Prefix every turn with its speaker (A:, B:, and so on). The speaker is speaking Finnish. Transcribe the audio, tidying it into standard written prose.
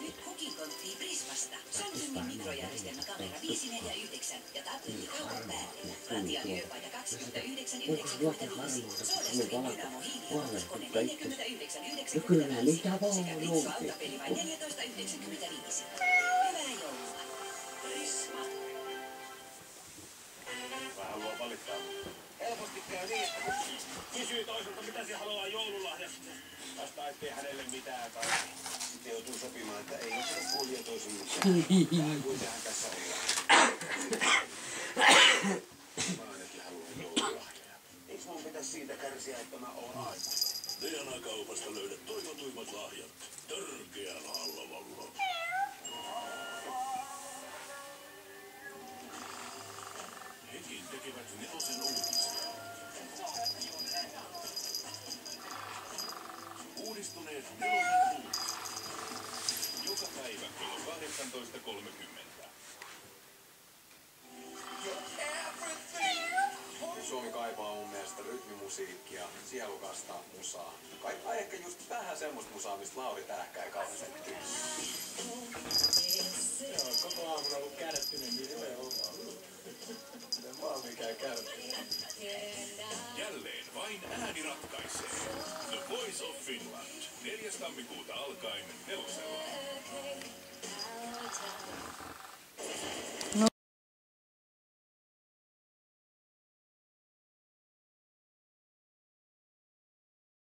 A: Nyt Kokinkontti Prismasta. Samsungin mikrojärjestelmäkamera 549 ja tabletti kaupan päälle. Ratian yöpaita 29,95. Sodastream Dynamo hiilijalutuskone 49,95. Sekä Ritsu autopeli vain 14,95. Hyvää joulua. Prisma.
B: Mä haluan valittaa. Helposti käy niin, että kun kysyy toiselta, mitä se haluaa joululahjaksi. Vastaa, ettei hänelle mitään tai sitten joutuu sopimaan, että ei ole sitä puolia toisen mitään. Kuitenhan tässä ollaan. Mä ainakin haluan joululahjaa. Eiks mun pitäisi siitä kärsiä, että mä oon aina?
C: DNA-kaupasta löydät toivotuimmat lahjat törkeällä halvalla. Hekin tekevät 4 uutisia. Uudistuneet 4 uutiset. Joka päivä kello 18.30.
B: Suomi kaipaa mun mielestä rytmimusiikkia, sielukasta musaa. Kaipaa ehkä just vähän semmoista musaa, mistä Lauri Tähkä ei kauheasti tykkää. Se on koko aamun ollut kärttyinen, niin se on en vaan mikään kärttyinen.
C: Jälleen vain ääni ratkaisee. The Voice of Finland. 4. tammikuuta alkaen 4.